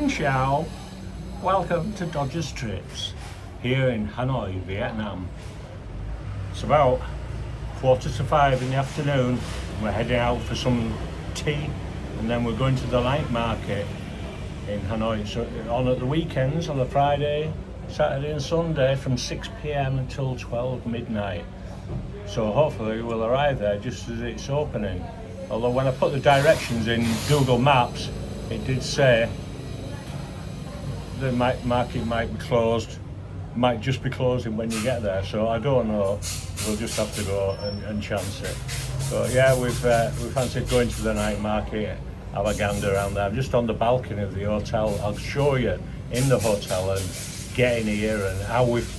Xin chào, welcome to Dodgers Trips here in Hanoi, Vietnam. It's about 4:45 in the afternoon. We're heading out for some tea and then we're going to the night market in Hanoi. So on at the weekends, on the Friday, Saturday and Sunday from 6 p.m. until 12 midnight. So hopefully we'll arrive there just as it's opening. Although when I put the directions in Google Maps, it did say the market might be closed, might just be closing when you get there. So I don't know. We'll just have to go and chance it. But yeah, we fancied going to the night market, have a gander around there. I'm just on the balcony of the hotel. I'll show you in the hotel and getting here and how we've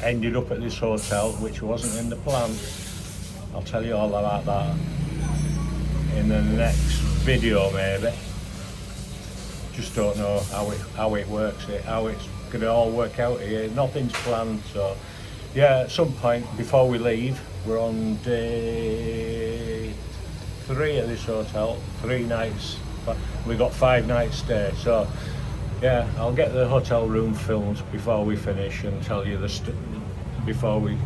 ended up at this hotel, which wasn't in the plan. I'll tell you all about that in the next video maybe. Just don't know how it works, how it's gonna all work out here. Nothing's planned, so yeah, at some point before we leave, we're on day 3 at this hotel, 3 nights, but we got 5 nights stay. So yeah, I'll get the hotel room filmed before we finish and tell you before we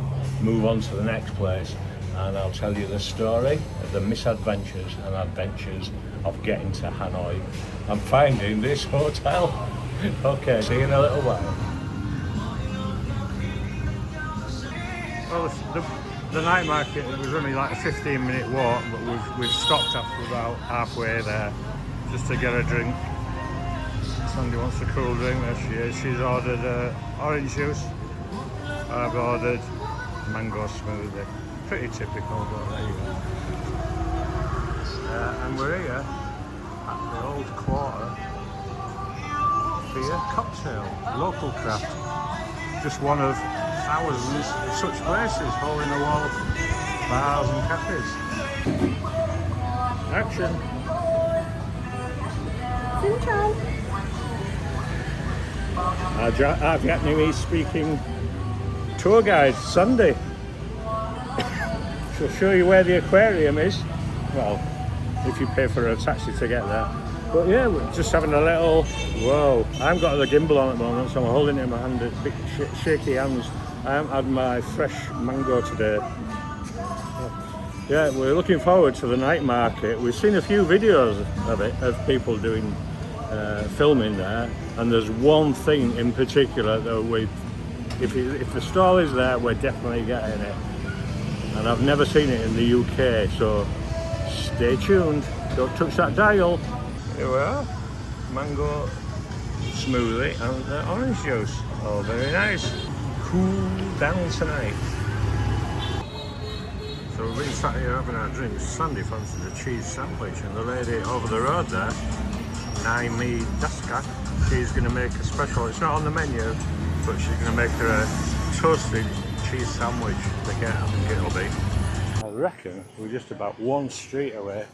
move on to the next place, and I'll tell you the story of the misadventures and adventures of getting to Hanoi and finding this hotel. Okay, see you in a little while. Well, the night market, it was only like a 15-minute walk, but we've stopped after about halfway there just to get a drink. Sandy wants a cool drink, there she is. She's ordered orange juice. I've ordered mango smoothie. Pretty typical, but there you go. And we're here at the Old Quarter Beer Cocktail, local craft. Just one of thousands of such places, hole in the wall bars and cafes. Action! Our Vietnamese speaking tour guide, Sandy. She'll show you where the aquarium is. Well, if you pay for a taxi to get there. But yeah, we're just having a little, whoa, I haven't got the gimbal on at the moment, so I'm holding it in my hand, a bit shaky hands. I haven't had my fresh mango today. Yeah, we're looking forward to the night market. We've seen a few videos of it, of people doing filming there, and there's one thing in particular that if the stall is there, we're definitely getting it. And I've never seen it in the UK, so stay tuned. Don't touch that dial. Here we are, mango smoothie and orange juice. Oh, very nice. Cool down tonight. So we've been sat here having our drinks. Sandy fancied a cheese sandwich, and the lady over the road there, Naimi Daska, she's going to make a special. It's not on the menu, but she's going to make her a toasted cheese sandwich to get, I think it'll be. I reckon we're just about one street away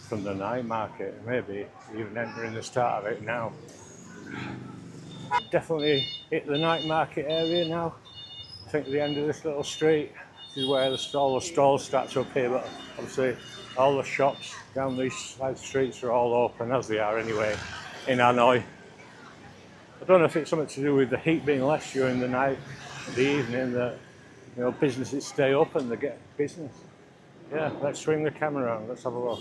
from the night market, maybe even entering the start of it now. Definitely hit the night market area now. I think the end of this little street is where all the stalls starts up here, but obviously all the shops down these side streets are all open, as they are anyway in Hanoi. I don't know if it's something to do with the heat being less during the night, the evening, that businesses stay open, they get business. Yeah, let's swing the camera around, let's have a look.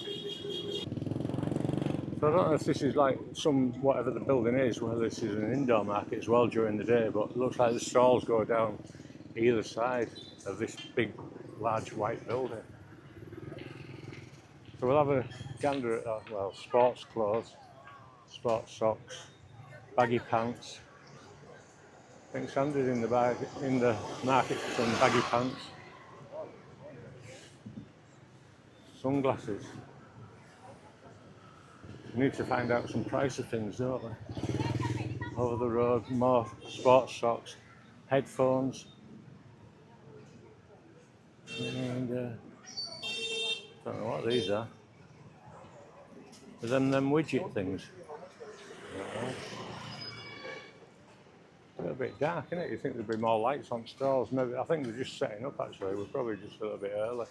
So I don't know if this is like whatever the building is, whether this is an indoor market as well during the day, but it looks like the stalls go down either side of this big, large white building. So we'll have a gander at that. Well, sports clothes, sports socks, baggy pants. I think Sandy's in the market for some baggy pants. Sunglasses. We need to find out some price of things, don't we? Over the road, more sports socks, headphones, and don't know what these are. Are them widget things? It's a little bit dark, isn't it? You think there'd be more lights on stalls? Maybe I think they're just setting up. Actually, we're probably just a little bit early.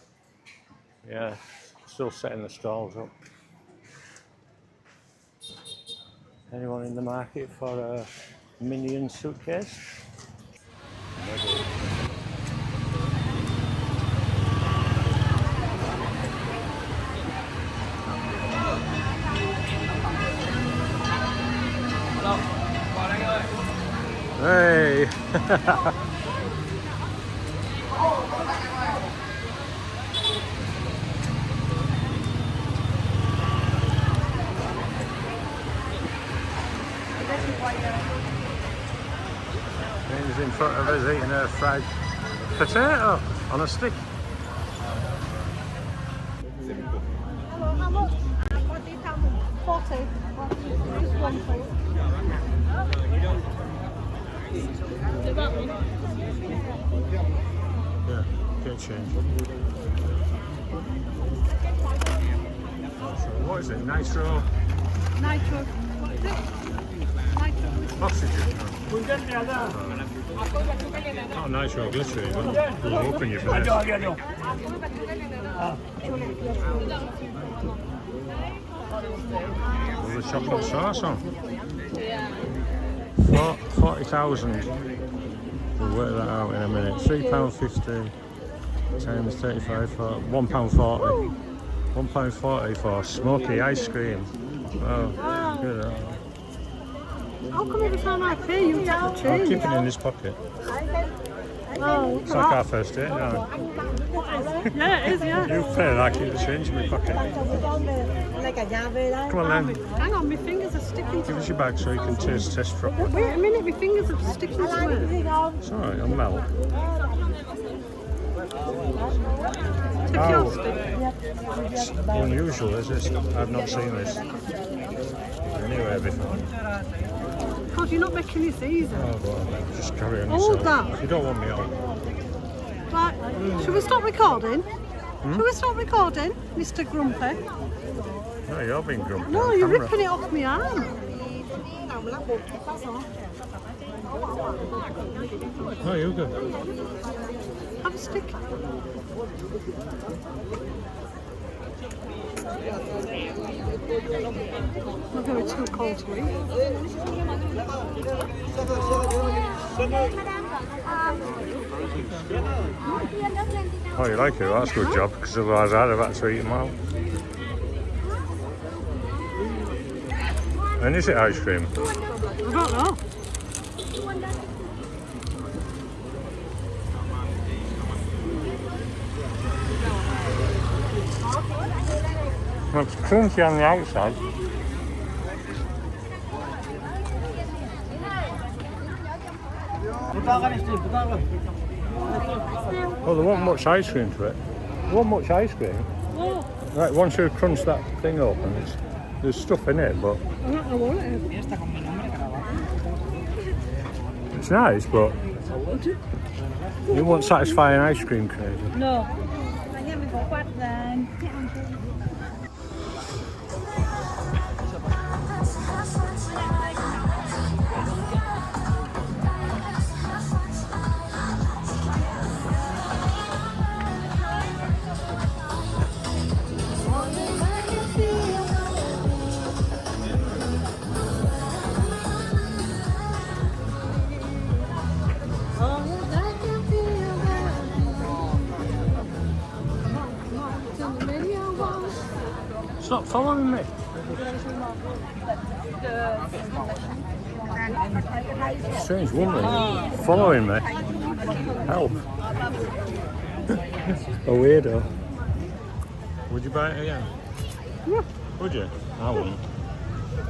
Yeah, still setting the stalls up. Anyone in the market for a minion suitcase? Hey! He's in front of us eating a fried potato on a stick. Hello, how much? 40. Just one, please. Yeah, get change. So what is it? Nitro? Nitro. What is it? Nitro. Oxygen? Not nitro glycerine. We'll open you for this. With the chocolate sauce on. 40,000. We'll work that out in a minute. £3.50 times 35 for £1.40. £1.40 for smoky ice cream. Oh, good. How come every time I pay you get the I'll change? keep it in this pocket. Oh, It's like our first date now. yeah, it is, yeah. You pay and I keep the change in my pocket. Come on then. Hang on, my fingers are sticking to Give us your bag so you can test properly. Wait a minute, my fingers are sticking to it. It's alright, I'll melt. Take your stick. It's unusual, is it? I've not seen this anywhere before. God, you're not making this easy. Oh, well, just carry on Hold yourself. that. You don't want me on. Right, should we stop recording? Should we stop recording, Mr. Grumpy? No, you're being grumpy. No, on you're camera. ripping it off my arm. No, you go. Have a stick. Not going too cold to eat. Oh, you like it? Well, that's a good job, because otherwise I'd have had to eat them all. And is it ice cream? I don't know. Well, it's crunchy on the outside. Well, there wasn't much ice cream to it. There wasn't much ice cream. Oh, Right, once you crunch that thing open, there's stuff in it, but I don't know what it is. it's nice, but it won't satisfy an ice cream craving. No. It's not following me. Strange woman following me. Help. A weirdo. Would you buy it again? Yeah. Would you? I wouldn't.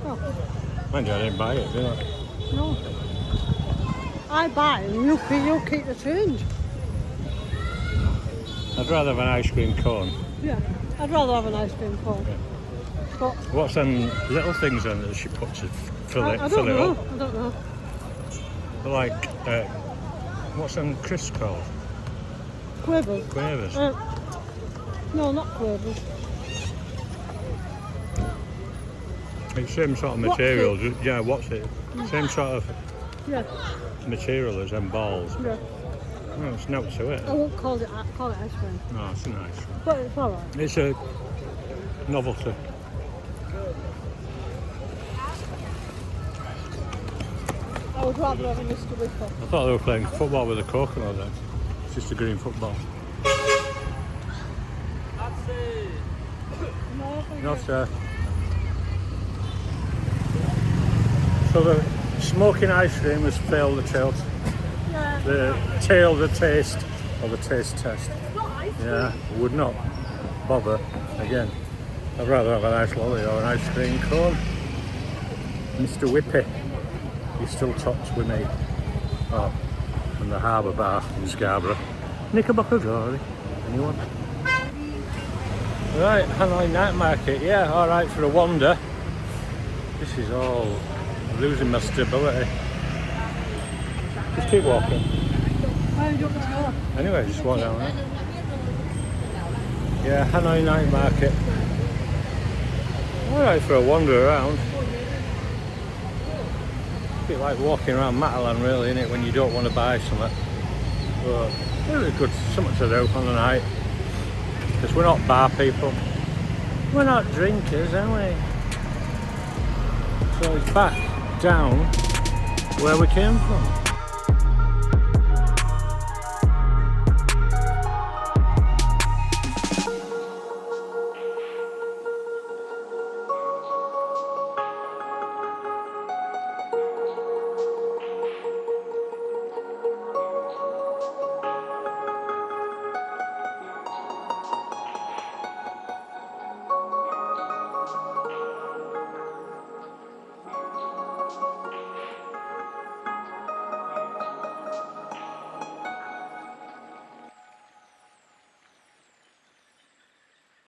Oh, Mind you, I didn't buy it, did I? no. I buy it and you keep the change. I'd rather have an ice cream cone. Yeah. I'd rather have an ice cream cone. Yeah. But What's them little things then that she puts to fill I it don't know. up? I don't know. They're like, what's them crisps called? Quavers. Quavers. No, not quavers. It's same sort of What's material. Yeah, what's it? Same sort of Yeah. material as them balls. Yeah. No, it's no to it. I won't call it ice cream. No, it's nice. But it's alright. It's a novelty. I would rather have a Mr. Whipple. I thought they were playing football with a coconut then. It's just a green football. No, sir. So the smoking ice cream has failed the test. Yeah. The taste, or the taste test. It's not ice cream. Yeah, would not bother again. I'd rather have an ice lolly or an ice cream cone. Mr. Whippy, he still tops with me. Oh, and the Harbour Bar in Scarborough. Knickerbocker Glory. Anyone? Right, Hanoi Night Market. Yeah, alright for a wander. This is all losing my stability. Just keep walking. Where do you want me to go? Anyway, just walk down there. Yeah, Hanoi Night Market. Alright for a wander around. A bit like walking around Matalan really, innit, when you don't want to buy something. But really good, something to do on the night. Because we're not bar people. We're not drinkers, are we? So it's back down where we came from.